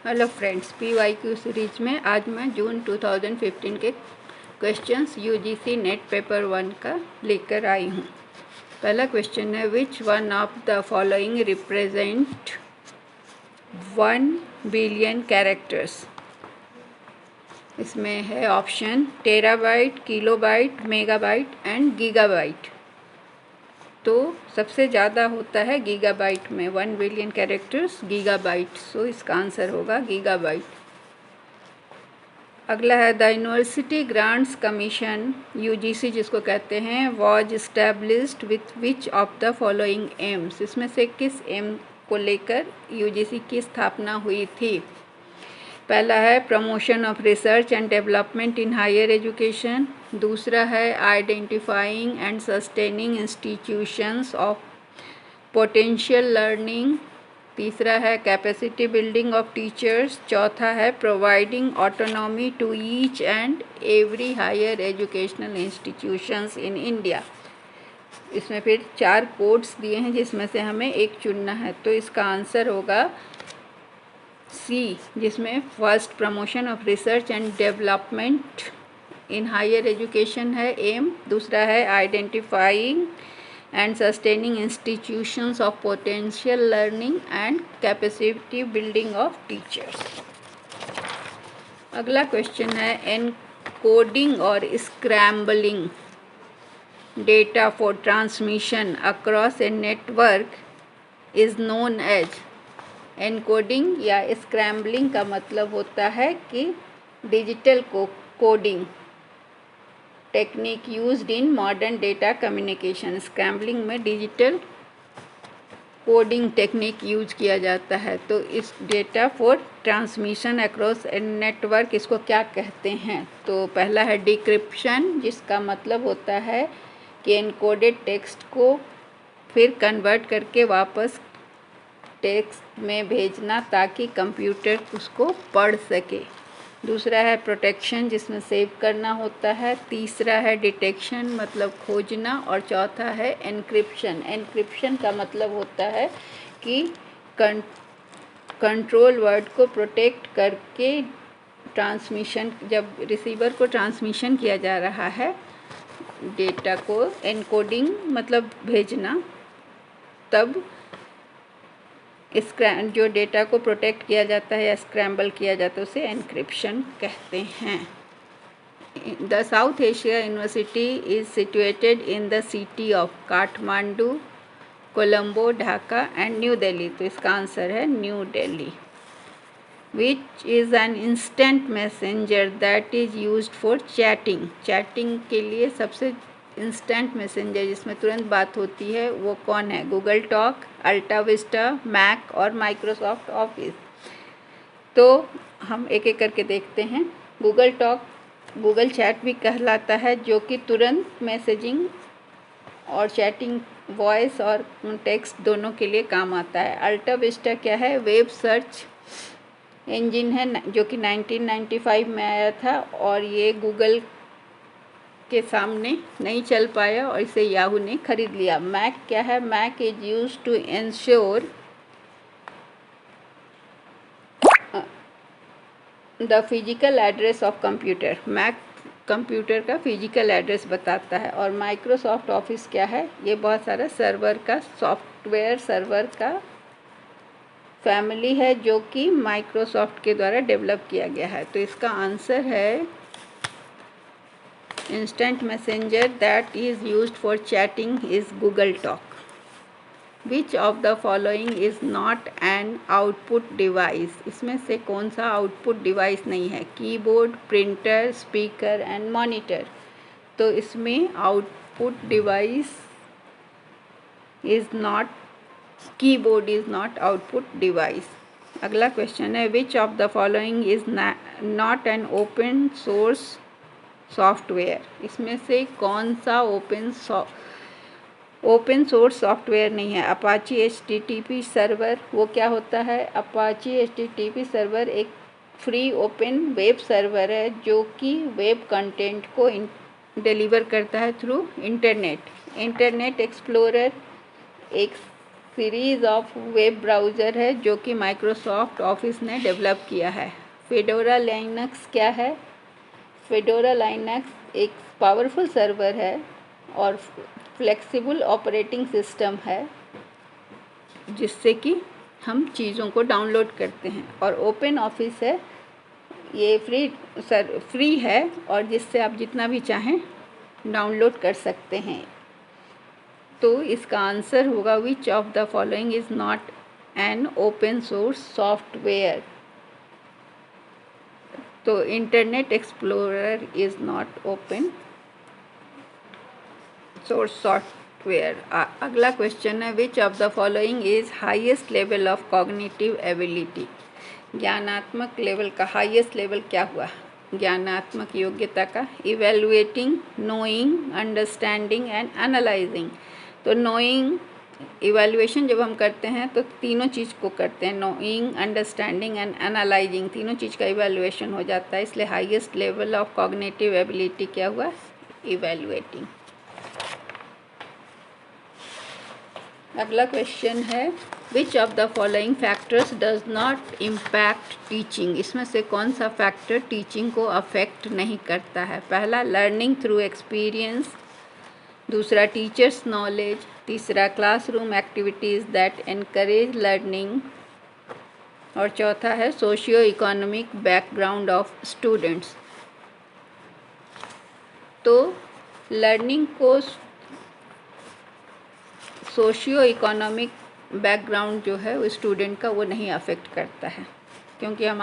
Hello friends, PYQ series में आज मैं जून 2015 के क्वेश्चंस UGC नेट पेपर 1 का लेकर आई हूँ। पहला क्वेश्चन है, which one of the following represent 1 billion characters. इसमें है option terabyte, kilobyte, megabyte and gigabyte. तो सबसे ज़्यादा होता है गीगाबाइट में, 1 बिलियन कैरेक्टर्स गीगाबाइट, सो इसका आंसर होगा गीगाबाइट। अगला है, the university grants commission UGC जिसको कहते हैं was established with which of the following AIIMS. इसमें से किस एम को लेकर UGC की स्थापना हुई थी। पहला है promotion of research and development in higher education. दूसरा है identifying and sustaining institutions of potential learning. तीसरा है कैपेसिटी बिल्डिंग ऑफ टीचर्स। चौथा है providing autonomy to each and every higher educational institutions in India. इसमें फिर 4 कोड्स दिए हैं जिसमें से हमें एक चुनना है, तो इसका आंसर होगा सी, जिसमें first promotion of research and development in higher education है एम। दूसरा है identifying and sustaining institutions of potential learning and capacity building of teachers. अगला क्वेश्चन है, एनकोडिंग और scrambling data for transmission across a network is known as. Encoding या scrambling का मतलब होता है कि digital coding technique used in modern data communication. Scrambling में डिजिटल कोडिंग टेक्निक यूज किया जाता है। तो इस data for transmission across network इसको क्या कहते हैं। तो पहला है डिक्रिप्शन, जिसका मतलब होता है कि एनकोडेड टेक्स्ट को फिर कन्वर्ट करके वापस टेक्स्ट में भेजना ताकि कंप्यूटर उसको पढ़ सके। दूसरा है प्रोटेक्शन, जिसमें सेव करना होता है। तीसरा है डिटेक्शन, मतलब खोजना। और चौथा है एन्क्रिप्शन। एन्क्रिप्शन का मतलब होता है कि कंट्रोल वर्ड को प्रोटेक्ट करके ट्रांसमिशन, जब रिसीवर को ट्रांसमिशन किया जा रहा है डेटा को, एनकोडिंग मतलब भेजना, तब जो डेटा को प्रोटेक्ट किया जाता है या स्क्रैम्बल किया जाता है उसे एन्क्रिप्शन कहते हैं। The south Asia university is situated in the city of Kathmandu, Colombo, Dhaka and new Delhi. तो इसका आंसर है new Delhi. Which is an instant messenger that is used for chatting. Chatting के लिए सबसे इंस्टेंट मैसेंजर जिसमें तुरंत बात होती है वो कौन है। गूगल टॉक, अल्टा विस्टा, मैक और माइक्रोसॉफ्ट ऑफिस। तो हम एक एक करके देखते हैं। गूगल टॉक गूगल चैट भी कहलाता है, जो कि तुरंत मैसेजिंग और चैटिंग, वॉइस और टेक्स्ट दोनों के लिए काम आता है। अल्टा विस्टा क्या है, वेब सर्च इंजन है जो कि 1995 में आया था और ये गूगल के सामने नहीं चल पाया और इसे याहू ने खरीद लिया। मैक क्या है, MAC is used to ensure the physical address of computer. MAC computer का फिजिकल एड्रेस बताता है। और माइक्रोसॉफ्ट ऑफिस क्या है, ये बहुत सारा सर्वर का, सॉफ्टवेयर सर्वर का फैमिली है जो कि माइक्रोसॉफ्ट के द्वारा डेवलप किया गया है। तो इसका आंसर है instant messenger that is used for chatting is Google Talk. Which of the following is not an output device? इसमें से कौन सा आउटपुट डिवाइस नहीं है। Keyboard, printer, speaker and monitor. तो इसमें output device is not, keyboard is not output device. अगला question है, which of the following is not an open source software. इसमें से कौन सा ओपन सोर्स सॉफ्टवेयर नहीं है। अपाची HTTP सर्वर, वो क्या होता है। अपाची HTTP सर्वर एक फ्री ओपन वेब सर्वर है जो कि वेब कंटेंट को डिलीवर करता है थ्रू इंटरनेट। इंटरनेट एक्सप्लोरर एक सीरीज़ ऑफ वेब ब्राउज़र है जो कि माइक्रोसॉफ्ट ऑफिस ने डेवलप किया है। फेडोरा लाइनक्स क्या है? फेडोरा लाइनक्स एक पावरफुल सर्वर है और फ्लेक्सिबल ऑपरेटिंग सिस्टम है जिससे कि हम चीज़ों को डाउनलोड करते हैं। और ओपन ऑफिस है, ये फ्री है और जिससे आप जितना भी चाहें डाउनलोड कर सकते हैं। तो इसका आंसर होगा which of the following is not an open source software. तो Internet Explorer is not open source software. अगला क्वेश्चन है which of the following is highest level of cognitive ability. ज्ञानात्मक लेवल का हाईएस्ट लेवल क्या हुआ? ज्ञानात्मक योग्यता का evaluating, knowing, understanding and analysing. तो नोइंग, इवेलुएशन जब हम करते हैं तो तीनों चीज़ को करते हैं, नोइंग, अंडरस्टैंडिंग एंड एनालाइजिंग, तीनों चीज़ का इवेलुएशन हो जाता है, इसलिए highest level of cognitive ability क्या हुआ? इवेलुएटिंग। अगला क्वेश्चन है which of the following factors does not impact teaching. इसमें से कौन सा फैक्टर टीचिंग को अफेक्ट नहीं करता है? पहला लर्निंग थ्रू एक्सपीरियंस, दूसरा टीचर्स नॉलेज, तीसरा classroom activities that encourage learning और चौथा है socio economic background of students. तो लर्निंग को सोशियो इकोनॉमिक बैकग्राउंड जो है वो स्टूडेंट का वो नहीं अफेक्ट करता है, क्योंकि हम